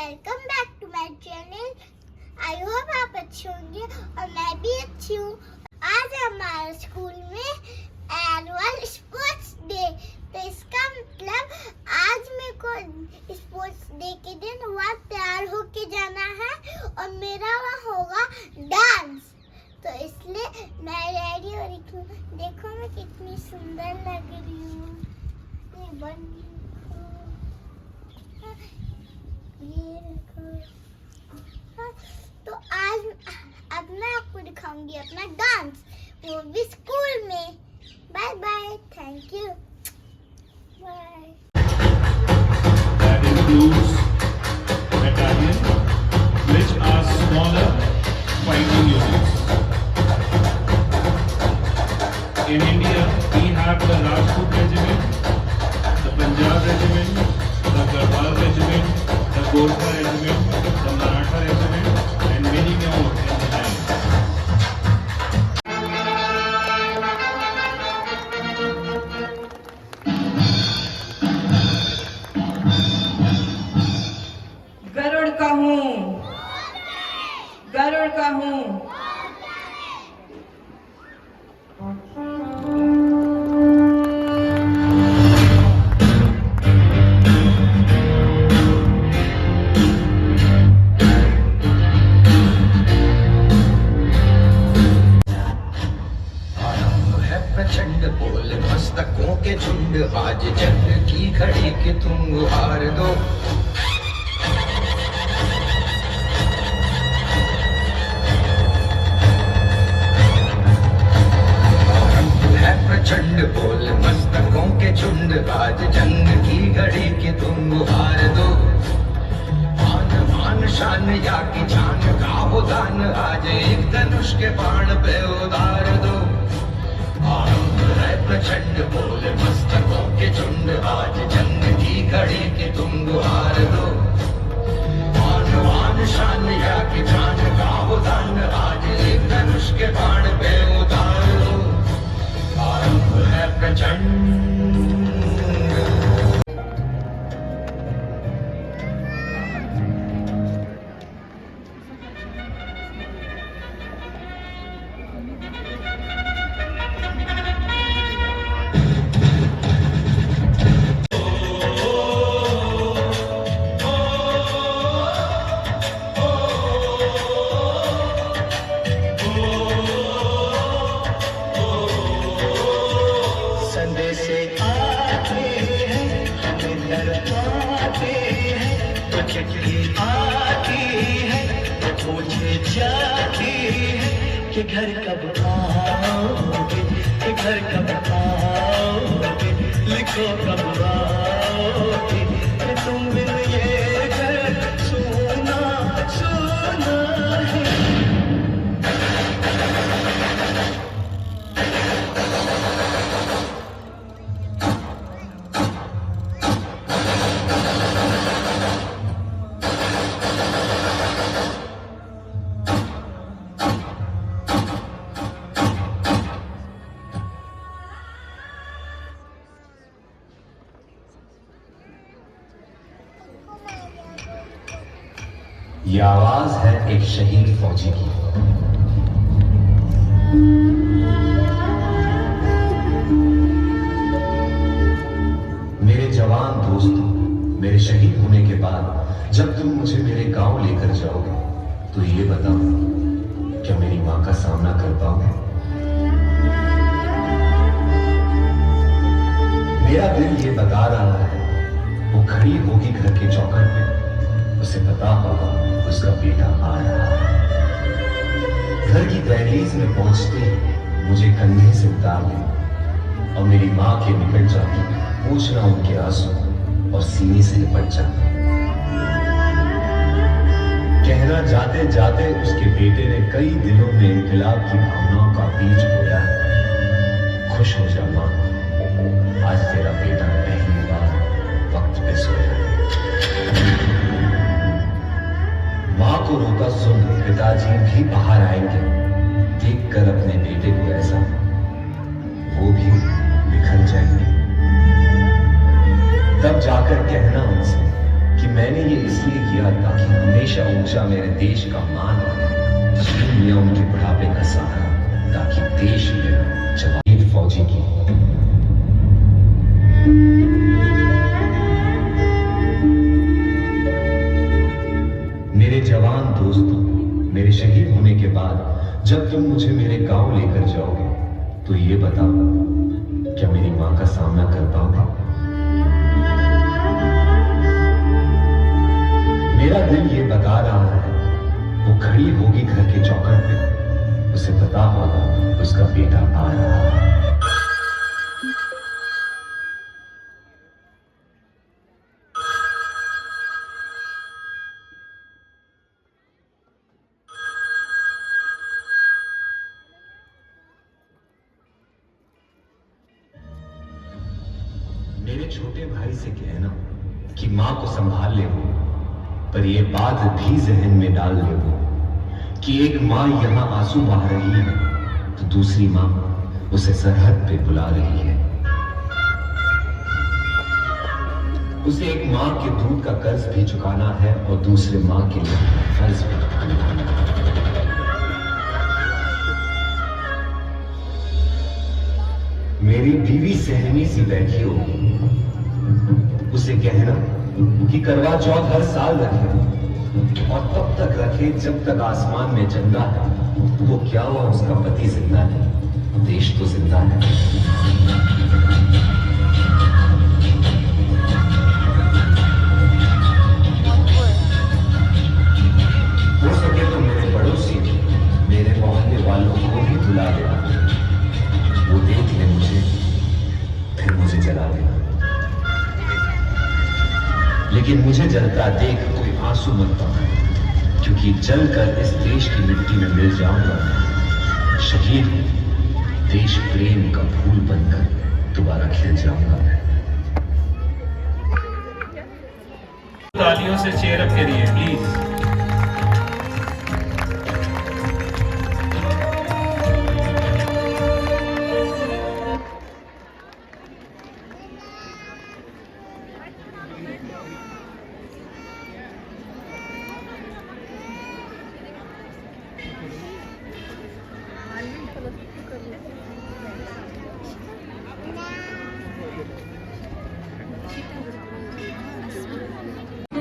Welcome back to my channel. I hope आप अच्छे होंगे और मैं भी अच्छी हूँ। आज हमारे स्कूल में एनुअल स्पोर्ट्स डे, तो इसका मतलब आज मेरे को स्पोर्ट्स डे के दिन वहाँ तैयार होके जाना है और मेरा वहाँ होगा डांस। तो इसलिए मैं रेडी हो रही हूँ। देखो मैं कितनी सुंदर लग रही हूँ। ये तो आज अब मैं आपको दिखाऊंगी अपना डांस, वो भी स्कूल में। Bye bye, thank you, bye. That includes battalion, which are smaller fighting units. In India, we have the Rajput Regiment, the Punjab Regiment, the Garhwal Regiment, the Gorkha Regiment, the Maratha Regiment, and many more in the line. Garud का हूँ, गरुड़ का हूँ। प्रचंड बोल मस्तकों के झुंड, आज जंग की घड़ी के तुम हार दो। है प्रचंड बोल मस्तकों के झुंड, आज जंग की घड़ी के तुम हार दो। मान मान शान या की जान का हो दान, आज एक धनुष के बाण पे उतार दो। है प्रचंड बोल मस्तकों के झुंड, आज जंग की घड़ी के तुम गुहार दो। मान मान शान या की जान का हो दान, आज एक धनुष के बाण पे उतार दो। आरंभ है प्रचंड। कि घर कब आओगे, कि घर कब आओगे, लिखो कब आओगे, कि तुम बिन ये घर सुना सुना है। ये आवाज है एक शहीद फौजी की। मेरे जवान दोस्तों, मेरे शहीद होने के बाद जब तुम मुझे मेरे गांव लेकर जाओगे तो ये बताओ, क्या मेरी मां का सामना कर पाओगे? मेरा दिल ये बता रहा है, वो खड़ी होगी घर के चौखट पे, उसे पता होगा उसका बेटा आ रहा है। घर की दहलीज में पहुंचते ही मुझे कंधे से उतार ले और मेरी मां के निकट जाकर पूछना उनके आंसू और सीने से लिपट जाना। कहना जाते जाते उसके बेटे ने कई दिनों में इनकलाब की भावनाओं का बीज बोया है। खुश हो जा मां, आज तेरा बेटा पहली बार वक्त पे सोया है। मां को रोता सुन पिताजी भी बाहर आएंगे, देखकर अपने बेटे को ऐसा, वो भी बिखर जाएंगे। तब जाकर कहना उनसे कि मैंने ये इसलिए किया ताकि हमेशा ऊंचा मेरे देश का मान रहे, छीन लिया उनके बुढ़ापे का सहारा ताकि देश मेरा जवान फौजी की। मेरे जवान दोस्तों, मेरे शहीद होने के बाद जब तुम मुझे मेरे गांव लेकर जाओगे तो ये बताओ, क्या मेरी मां का सामना कर पाओगे? मेरा दिल ये बता रहा है, वो खड़ी होगी घर के चौखट पे, उसे पता होगा उसका बेटा आ रहा है। मेरे छोटे भाई से कहना कि मां को संभाल ले वो, पर ये बात भी जहन में डाल ले वो कि एक मां यहां आंसू बहा रही है तो दूसरी मां उसे सरहद पे बुला रही है। उसे एक मां के दूध का कर्ज भी चुकाना है और दूसरे मां के लिए फर्ज भी चुकाना है। मेरी बीवी सहमी सी बैठी होगी, उसे कहना कि करवा चौथ हर साल रखे और तब तक रखे जब तक आसमान में चंदा है। वो क्या हुआ, उसका पति जिंदा है, देश तो जिंदा है। हो सके तो मेरे पड़ोसी, मेरे मोहल्ले वालों को भी बुला देना, वो देख ले मुझे, फिर मुझे जला देना। लेकिन मुझे जलता देख कोई आंसू मत बहाना, क्योंकि जलकर इस देश की मिट्टी में मिल जाऊंगा। शहीद हूं, देश प्रेम का फूल बनकर दोबारा खिल जाऊंगा। तालियों से चेयर अप करिए please.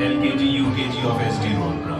LKG UKG of SD Road.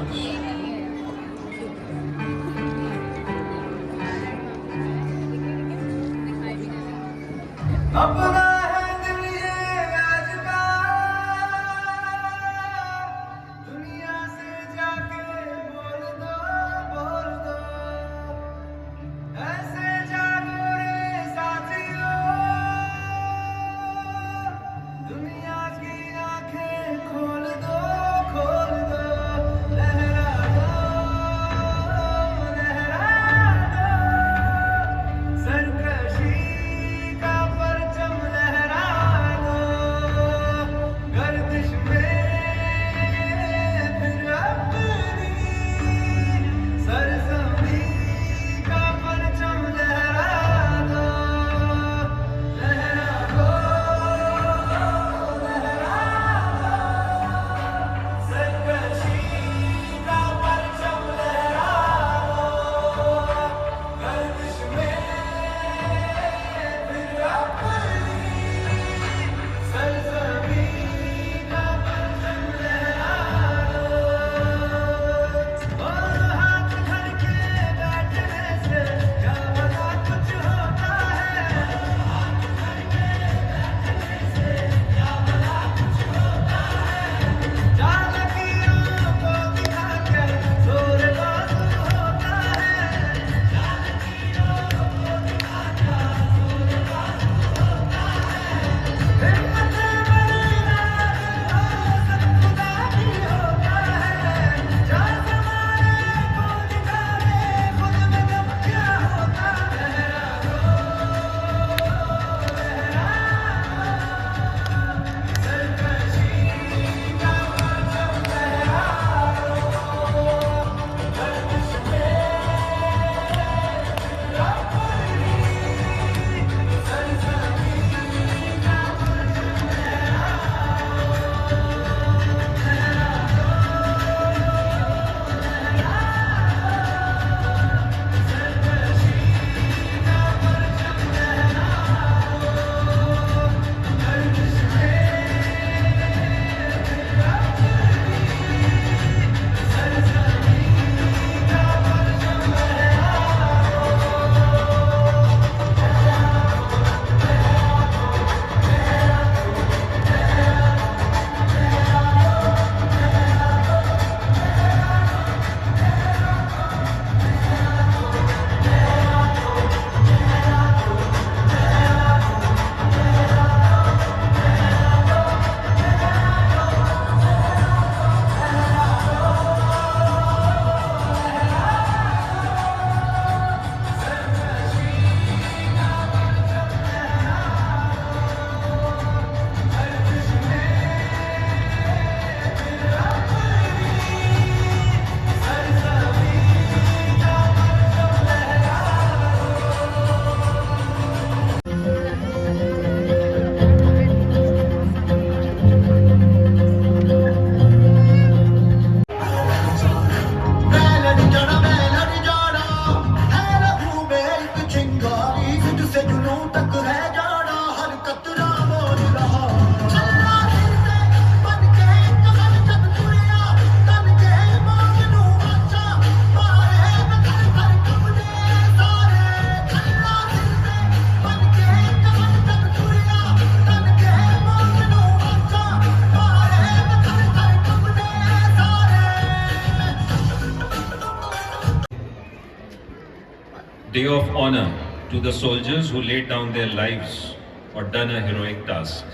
day of honor to the soldiers who laid down their lives or done a heroic task.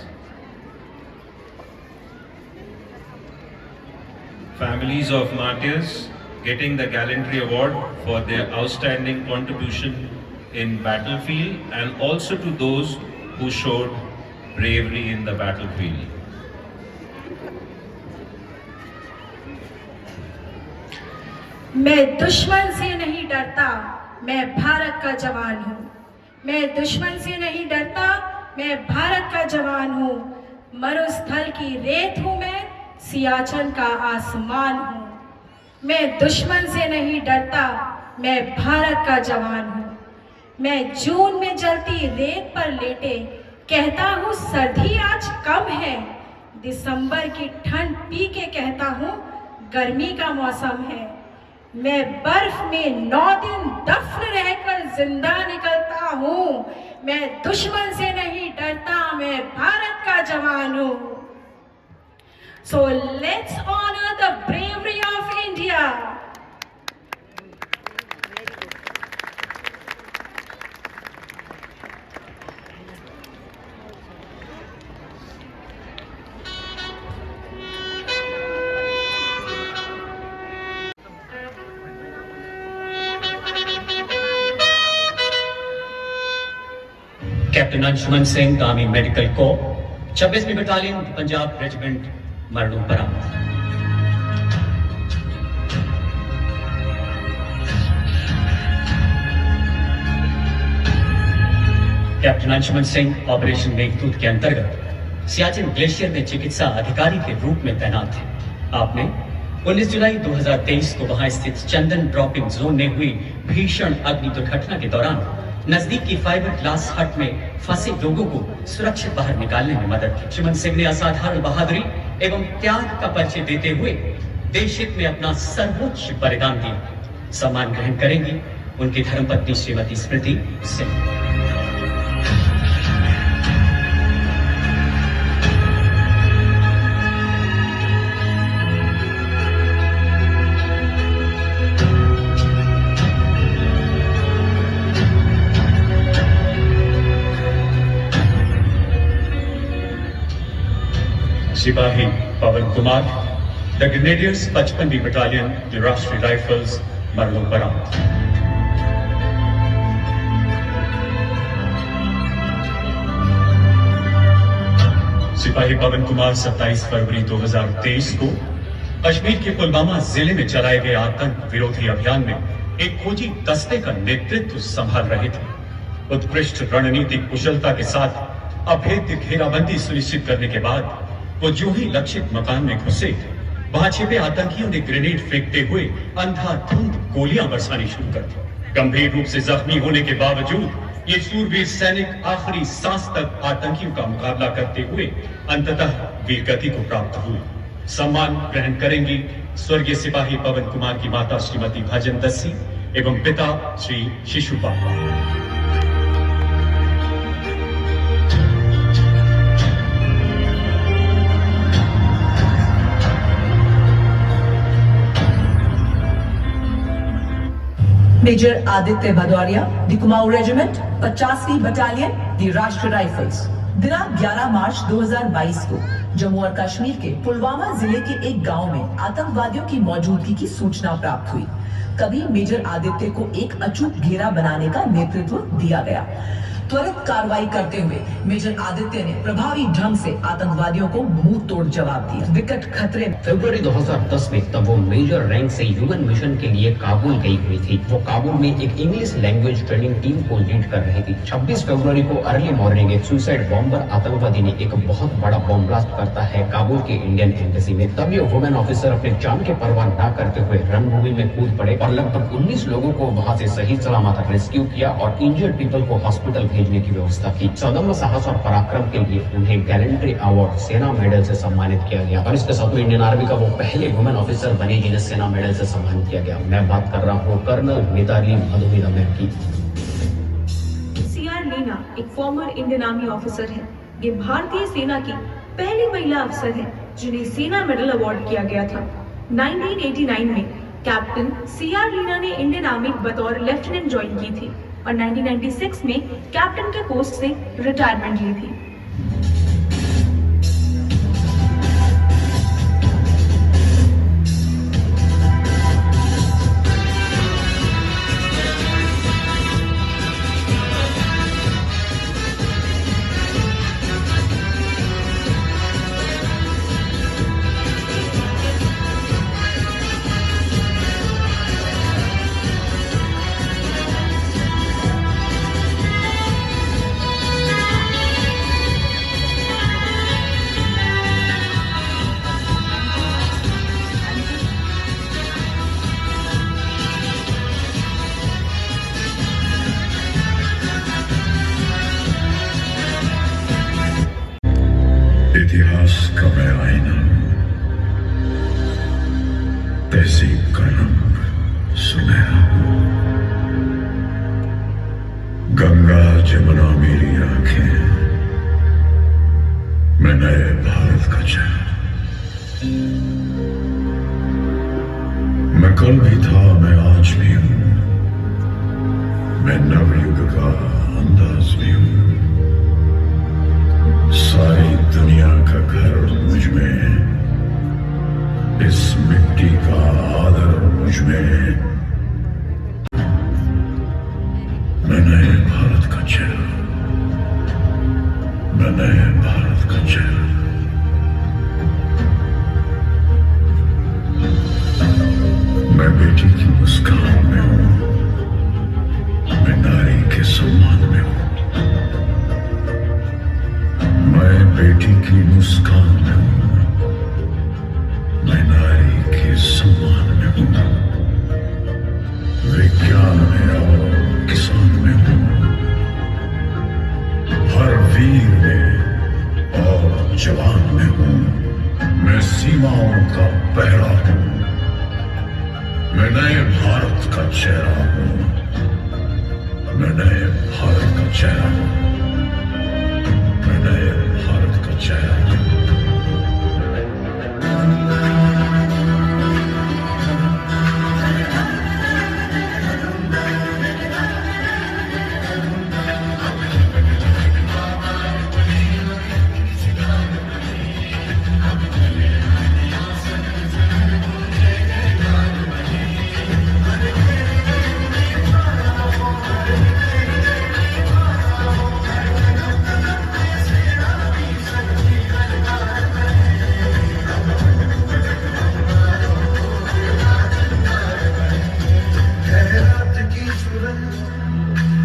Families of martyrs getting the Gallantry Award for their outstanding contribution in battlefield, and also to those who showed bravery in the battlefield. मैं दुश्मन से नहीं डरता, मैं भारत का जवान हूँ। मैं दुश्मन से नहीं डरता, मैं भारत का जवान हूँ। मरुस्थल की रेत हूँ मैं, सियाचन का आसमान हूँ। मैं दुश्मन से नहीं डरता, मैं भारत का जवान हूँ। मैं जून में जलती रेत पर लेटे कहता हूँ सर्दी आज कम है। दिसंबर की ठंड पी के कहता हूँ गर्मी का मौसम है। मैं बर्फ में 9 दिन दफन रहकर जिंदा निकलता हूँ। मैं दुश्मन से नहीं डरता, मैं भारत का जवान हूँ। So let's honor the bravery of India. Captain Anshuman Singh, army medical corps, 26वीं बटालियन, पंजाब रेजिमेंट, मरणोपरांत। कैप्टन अंशुमन सिंह ऑपरेशन मेघदूत के अंतर्गत सियाचिन ग्लेशियर में चिकित्सा अधिकारी के रूप में तैनात थे। आपने 19 जुलाई 2023 को वहां स्थित चंदन ड्रॉपिंग जोन में हुई भीषण अग्नि दुर्घटना के दौरान नजदीक की फाइबर ग्लास हट में फंसे लोगों को सुरक्षित बाहर निकालने में मदद की। अंशुमन सिंह ने असाधारण बहादुरी एवं त्याग का परिचय देते हुए देश हित में अपना सर्वोच्च बलिदान दिया। सम्मान ग्रहण करेंगी उनकी धर्मपत्नी श्रीमती स्मृति सिंह। सिपाही पवन कुमार, द ग्रेनेडियर्स 55वीं बटालियन, द राष्ट्रीय राइफल्स, मरणोपरांत। सिपाही पवन कुमार 27 फरवरी 2023 को कश्मीर के पुलवामा जिले में चलाए गए आतंक विरोधी अभियान में एक खोजी दस्ते का नेतृत्व संभाल रहे थे। उत्कृष्ट रणनीतिक कुशलता के साथ अभेद्य घेराबंदी सुनिश्चित करने के बाद वो जो ही लक्षित मकान में घुसे, वहां छिपे आतंकियों ने ग्रेनेड फेंकते हुए अंधाधुंध गोलियां बरसानी शुरू कर दी। गंभीर रूप से जख्मी होने के बावजूद ये सूरवीर सैनिक आखिरी सांस तक आतंकियों का मुकाबला करते हुए अंततः वीरगति को प्राप्त हुए। सम्मान ग्रहण करेंगी स्वर्गीय सिपाही पवन कुमार की माता श्रीमती भजन दस्सी एवं पिता Shri Shishupal. Major Aditya Bhadauria, the Kumaon regiment, 50वीं बटालियन, द राष्ट्रीय राइफल्स। दिनांक 11 मार्च 2022 को जम्मू और कश्मीर के पुलवामा जिले के एक गांव में आतंकवादियों की मौजूदगी की सूचना प्राप्त हुई। तभी मेजर आदित्य को एक अचूक घेरा बनाने का नेतृत्व दिया गया। त्वरित कार्रवाई करते हुए मेजर आदित्य ने प्रभावी ढंग से आतंकवादियों को मुंह तोड़ जवाब दिया। विकट खतरे में फरवरी 2010 में तब वो मेजर रैंक से ह्यूमन मिशन के लिए काबुल गई हुई थी। वो काबुल में एक इंग्लिश लैंग्वेज ट्रेनिंग टीम को लीड कर रही थी। 26 फरवरी को अर्ली मॉर्निंग एक सुसाइड बॉम्बर आतंकवादी ने एक बहुत बड़ा बॉम्ब ब्लास्ट करता है काबुल के इंडियन एम्बेसी में। तब ये वुमेन ऑफिसर अपने जान के परवाह न करते हुए रणभूमि में कूद पड़े और लगभग 19 लोगों को वहां से सही सलामत रेस्क्यू किया और इंजर्ड पीपल को हॉस्पिटल भेजने की व्यवस्था की। सदम्य साहस और पराक्रम के लिए उन्हें गैलेंट्री अवार्ड सेना मेडल से सम्मानित किया गया और इसके साथ इंडियन आर्मी का वो पहले वुमेन ऑफिसर बनी जिन्हें सेना मेडल से सम्मानित किया गया। मैं बात कर रहा हूँ कर्नल मिताली मधुमिता मैम की। सीआर लीना एक फॉर्मर इंडियन आर्मी ऑफिसर है। ये भारतीय सेना की पहली महिला अफसर है जिन्हें सेना मेडल अवार्ड किया गया था। 1989 में कैप्टन सीआर लीना ने इंडियन आर्मी बतौर लेफ्टिनेंट ज्वाइन की थी। और 1996 में कैप्टन के पोस्ट से रिटायरमेंट ली थी। इतिहास का मैं आईना हूं, तहजीब का रंग सुनहरा हूं। गंगा जमुना मेरी आंखें, मैं नए भारत का चेहरा। मैं कल भी था, मैं आज भी हूं, मैं नवयुग का अंदाज भी हूं। सारी दुनिया का घर मुझ में, इस मिट्टी का आदर मुझ में। मैं नए भारत का चेहरा, मैं नए भारत का चेहरा। मैं बेटी की मुस्कान में हूं, मैं नारी के सम्मान में हूं। मैं बेटी की मुस्कान में हूं, मैं नारी के सम्मान में हूं। विज्ञान में और किसान में हूं, हर वीर में और जवान में हूं। मैं सीमाओं का पहरा हूं, मैं नए भारत का चेहरा हूं, मैं नए भारत का चेहरा हूं, मैं नए भारत का चेहरा हूं।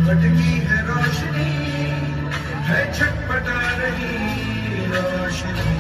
भटकी है रोशनी, है छटपटा रही रोशनी।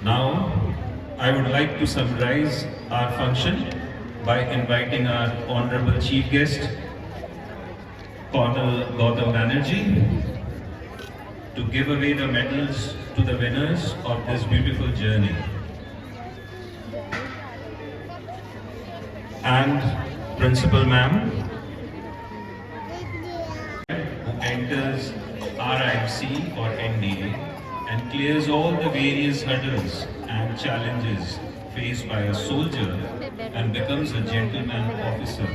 Now, I would like to summarize our function by inviting our honorable chief guest, Colonel Gautam Banerjee, to give away the medals to the winners of this beautiful journey. And Principal Ma'am, who enters RIFC or NDA and clears all the various hurdles and challenges faced by a soldier and becomes a gentleman officer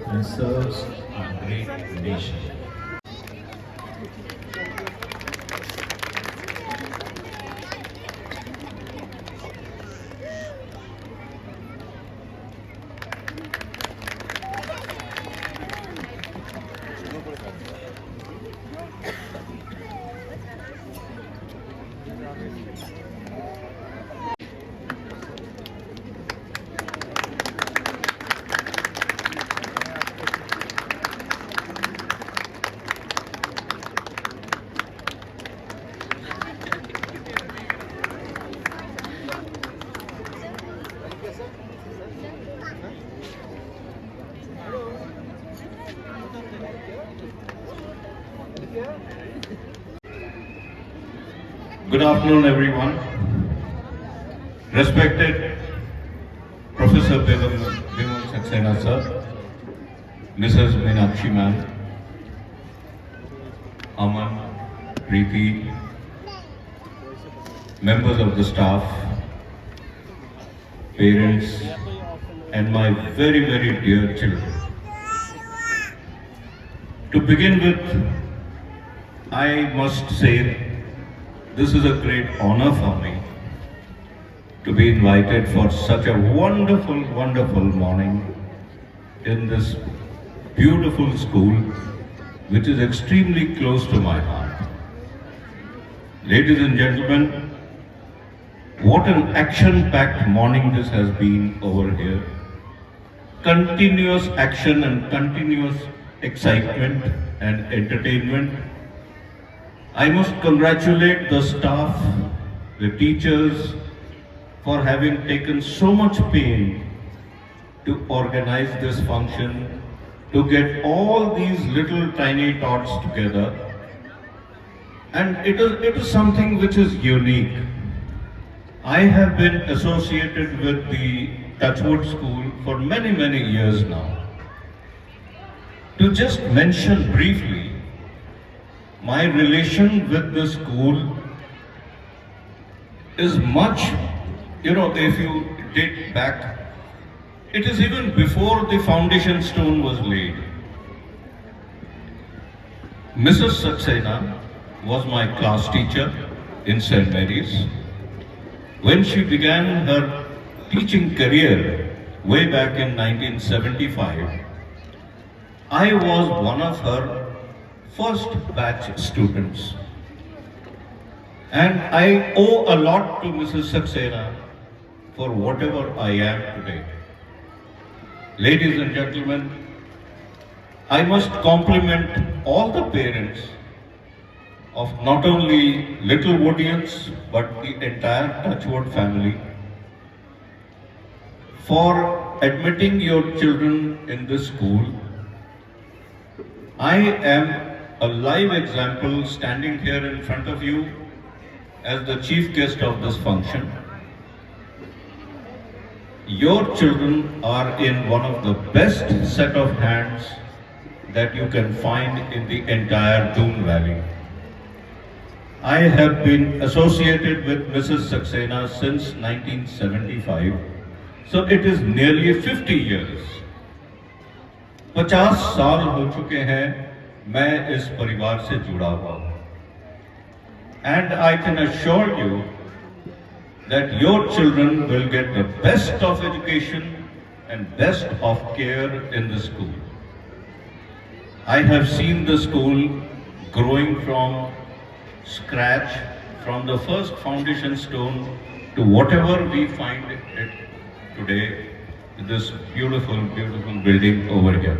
and serves our great nation. Good afternoon, everyone. Respected Professor Bimal Saxena sir, Mrs. Meenakshi ma'am, Aman, Preeti, members of the staff, parents, and my very, very dear children. To begin with, I must say this is a great honor for me to be invited for such a wonderful, wonderful morning in this beautiful school, which is extremely close to my heart. Ladies and gentlemen, what an action-packed morning this has been over here. Continuous action and continuous excitement and entertainment. I must congratulate the staff, the teachers, for having taken so much pain to organize this function, to get all these little tiny tots together. And it is something which is unique. I have been associated with the Touchwood School for many, many years now. To just mention briefly, my relation with the school is much, if you date back, it is even before the foundation stone was laid. Mrs. Saxena was my class teacher in St. Mary's. When she began her teaching career way back in 1975, I was one of her first batch students. And I owe a lot to Mrs. Saxena for whatever I am today. Ladies and gentlemen, I must compliment all the parents of not only Little Woodians but the entire Touchwood family for admitting your children in this school. I am a live example standing here in front of you as the chief guest of this function. Your children are in one of the best set of hands that you can find in the entire Doon Valley. I have been associated with Mrs. Saxena since 1975, so it is nearly 50 years. 50 साल हो चुके हैं मैं इस परिवार से जुड़ा हुआ हूं. And I can assure you that your children will get the best of education and best of care in the school. I have seen the school growing from scratch, from the first foundation stone to whatever we find it today, this beautiful, beautiful building over here.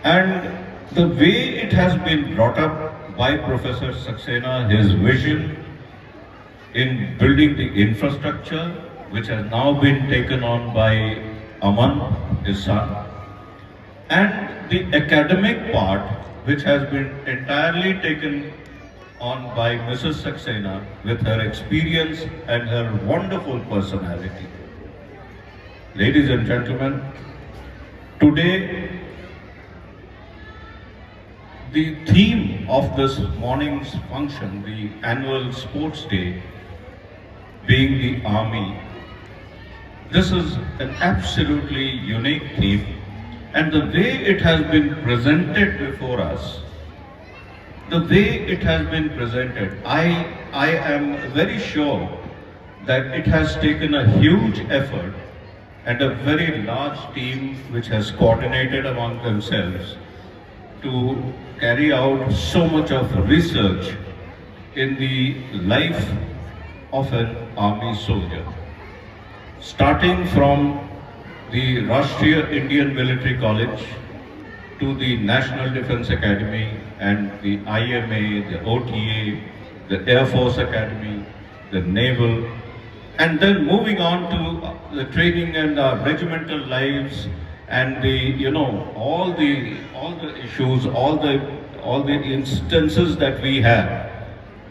And the way it has been brought up by Professor Saxena, his vision in building the infrastructure, which has now been taken on by Aman, his son, and the academic part, which has been entirely taken on by Mrs. Saxena with her experience and her wonderful personality. Ladies and gentlemen, today the theme of this morning's function, the annual sports day, being the army, this is an absolutely unique theme, and the way it has been presented before us, I am very sure that it has taken a huge effort and a very large team which has coordinated among themselves to carry out so much of research in the life of an army soldier. Starting from the Rashtriya Indian Military College to the National Defence Academy and the IMA, the OTA, the Air Force Academy, the Naval, and then moving on to the training and regimental lives and the, all the issues, all the instances that we have.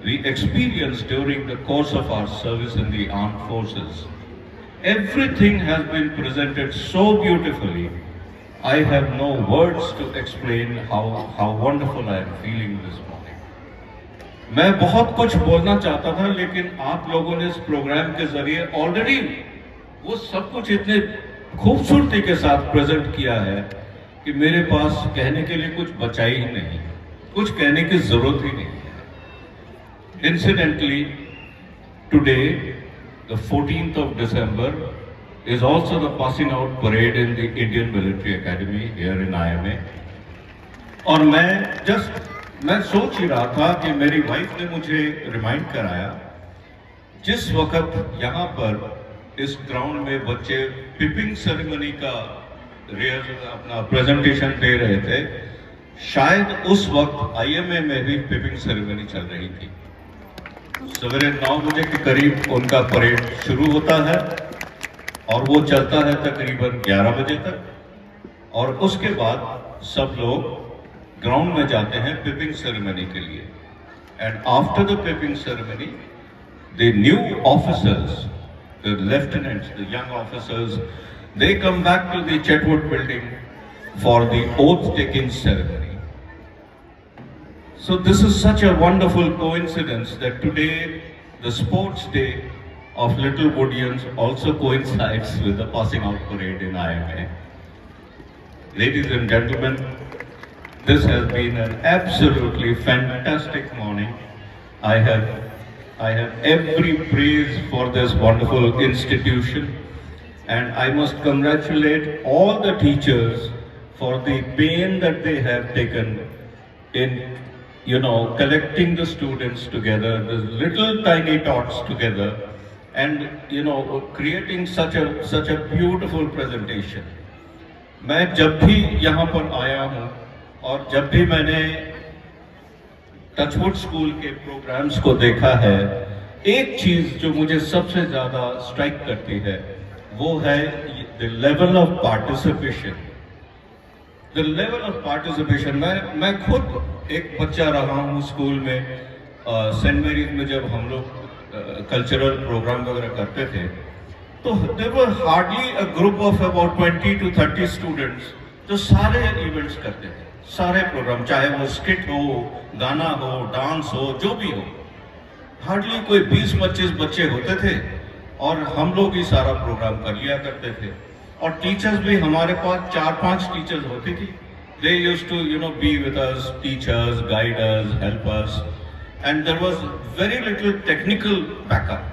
we experienced during the course of our service in the armed forces. Everything has been presented so beautifully. I have no words to explain how wonderful I am feeling this morning. मैं बहुत कुछ बोलना चाहता था, लेकिन आप लोगों ने इस प्रोग्राम के जरिए ऑलरेडी वो सब कुछ इतने खूबसूरती के साथ प्रेजेंट किया है कि मेरे पास कहने के लिए कुछ बचा ही नहीं, कुछ कहने की जरूरत ही नहीं है। Incidentally, today, the 14th of December, is also the passing out parade in the Indian Military Academy here in IMA. और मैं सोच ही रहा था कि मेरी वाइफ ने मुझे रिमाइंड कराया, जिस वक्त यहाँ पर इस ग्राउंड में बच्चे पिपिंग सेरेमनी का अपना प्रेजेंटेशन दे रहे थे, शायद उस वक्त IMA में भी पिपिंग सेरेमनी चल रही थी। सवेरे 9 बजे के करीब उनका परेड शुरू होता है और वो चलता है तकरीबन 11 बजे तक, और उसके बाद सब लोग ग्राउंड में जाते हैं पिपिंग सेरेमनी के लिए। And after the peeping ceremony, the new officers, the lieutenants, the young officers, they come back to the Chetwood building for the oath taking ceremony. So this is such a wonderful coincidence that today the sports day of Little Woodians also coincides with the passing out parade in IMA. Ladies and gentlemen, this has been an absolutely fantastic morning. I have every praise for this wonderful institution. And I must congratulate all the teachers for the pain that they have taken in, collecting the students together, the little tiny tots together, and, creating such a beautiful presentation. मैं जब भी यहाँ पर आया हूँ और जब भी मैंने टचवुड स्कूल के प्रोग्राम्स को देखा है, एक चीज जो मुझे सबसे ज्यादा स्ट्राइक करती है वो है the level of participation. The level of participation. मैं खुद एक बच्चा रहा हूँ स्कूल में, सेंट मेरीज में जब हम लोग कल्चरल प्रोग्राम वगैरह करते थे, तो there were hardly a group of about 20 to 30 students जो सारे इवेंट्स करते थे, सारे प्रोग्राम, चाहे वो स्किट हो, गाना हो, डांस हो, जो भी हो। हार्डली कोई 20-25 बच्चे होते थे और हम लोग ही सारा प्रोग्राम कर लिया करते थे। और टीचर्स भी हमारे पास 4-5 टीचर्स होती थी। They used to, be with us, teach us, guide us, help us, and there was very little technical backup.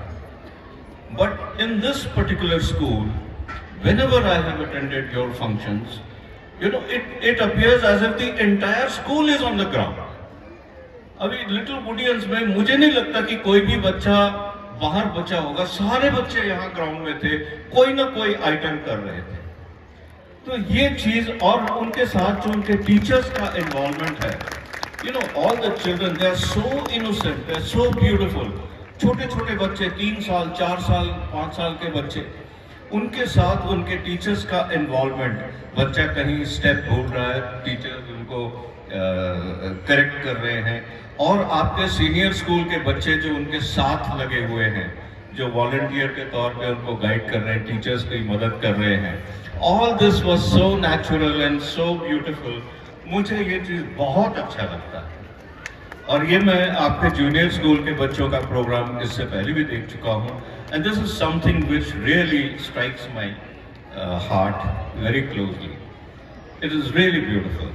But in this particular school, whenever I have attended your functions, it appears as if the entire school is on the ground. अभी little वुडियंस में मुझे नहीं लगता कि कोई भी बच्चा बाहर बचा होगा, सारे बच्चे यहाँ ग्राउंड में थे, कोई ना कोई आइटम कर रहे थे। तो ये चीज, और उनके साथ जो उनके टीचर्स का इन्वॉल्वमेंट है, all the children, they are so innocent, they are so beautiful. छोटे छोटे बच्चे, 3 साल, 4 साल, 5 साल के बच्चे, उनके साथ उनके टीचर्स का इन्वॉल्वमेंट। बच्चा कहीं स्टेप भूल रहा है, टीचर्स उनको करेक्ट कर रहे हैं, और आपके सीनियर स्कूल के बच्चे जो उनके साथ लगे हुए हैं, जो वॉलंटियर के तौर पे उनको गाइड कर रहे हैं, टीचर्स की मदद कर रहे हैं। All this was so natural and so beautiful. मुझे ये चीज़ बहुत अच्छा लगता है। और ये मैं आपके जूनियर स्कूल के बच्चों का प्रोग्राम इससे पहले भी देख चुका हूँ, and this is something which really strikes my heart very closely. It is really beautiful.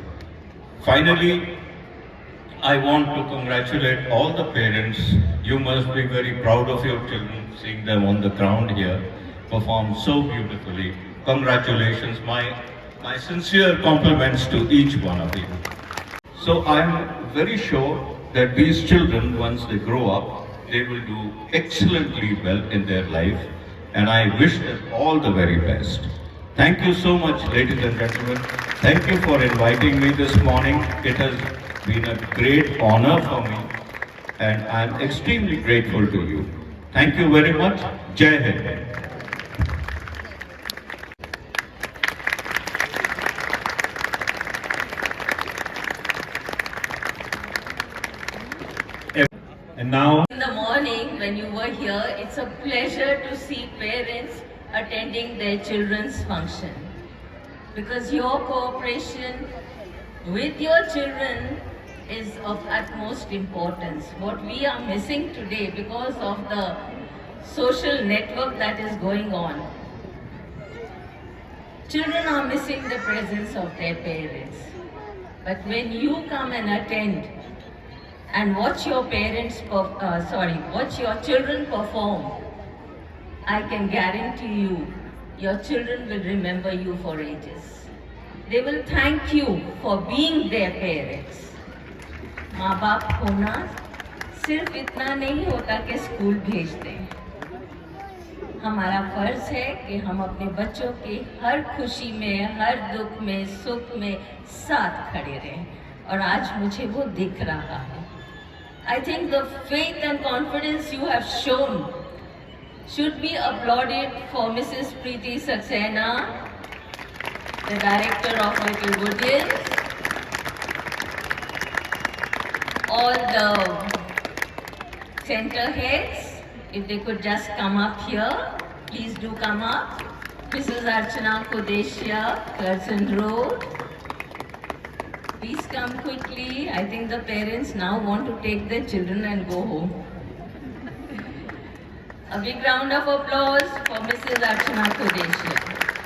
Finally, I want to congratulate all the parents. You must be very proud of your children, seeing them on the ground here, perform so beautifully. Congratulations, my sincere compliments to each one of you. So I am very sure that these children, once they grow up, they will do excellently well in their life, and I wish them all the very best. Thank you so much, ladies and gentlemen. Thank you for inviting me this morning. It has been a great honor for me, and I am extremely grateful to you. Thank you very much. Jai Hind. And now, In the morning when you were here, it's a pleasure to see parents attending their children's function. Because your cooperation with your children is of utmost importance. What we are missing today because of the social network that is going on, children are missing the presence of their parents. But when you come and attend and watch your watch your children perform, I can guarantee you, your children will remember you for ages. They will thank you for being their parents. माँ बाप होना सिर्फ इतना नहीं होता कि school भेज दें. हमारा फर्ज है कि हम अपने बच्चों की हर खुशी में, हर दुख में, सुख में साथ खड़े रहें. और आज मुझे वो दिख रहा है. I think the faith and confidence you have shown should be applauded for Mrs. Preeti Saxena, the director of Little Woodlands, all the center heads. If they could just come up here, please do come up. Mrs. Archana Kodeshia, Curzon Road. Please come quickly. I think the parents now want to take their children and go home. A big round of applause for Mrs. Archana Kodeshia,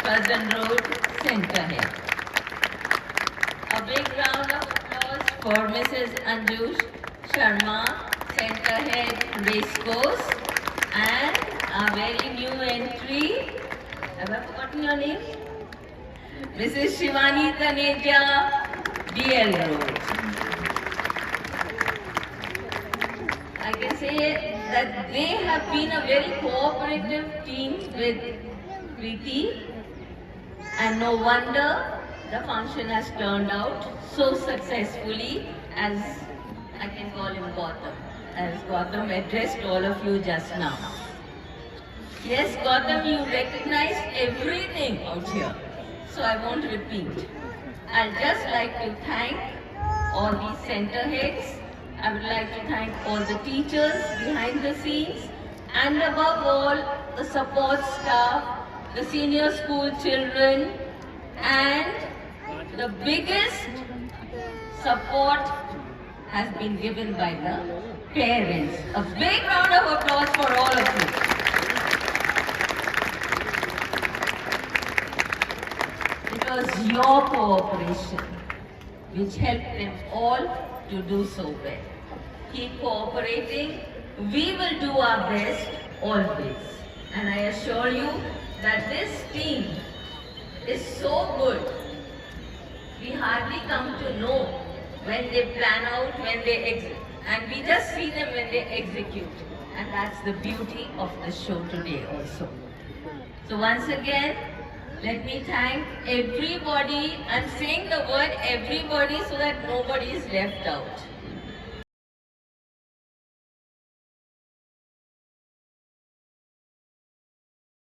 Curzon Road, Center Head. A big round of applause for Mrs. Anjush Sharma, Center Head, Racecourse. And a very new entry, have I forgotten your name? Mrs. Shivani Taneja, DL Road. I can say that they have been a very cooperative team with Preeti, and no wonder the function has turned out so successfully, as I can call him Gautam, as Gautam addressed all of you just now. Yes, Gautam, you recognized everything out here, so I won't repeat. I'd just like to thank all the center heads. I would like to thank all the teachers behind the scenes, and above all, the support staff, the senior school children, and the biggest support has been given by the parents. A big round of applause for all of you. It was your cooperation which helped them all to do so well. Keep cooperating. We will do our best always. And I assure you that this team is so good. We hardly come to know when they plan out, when they execute. And we just see them when they execute. And that's the beauty of the show today also. So once again, let me thank everybody. I'm saying the word everybody so that nobody is left out.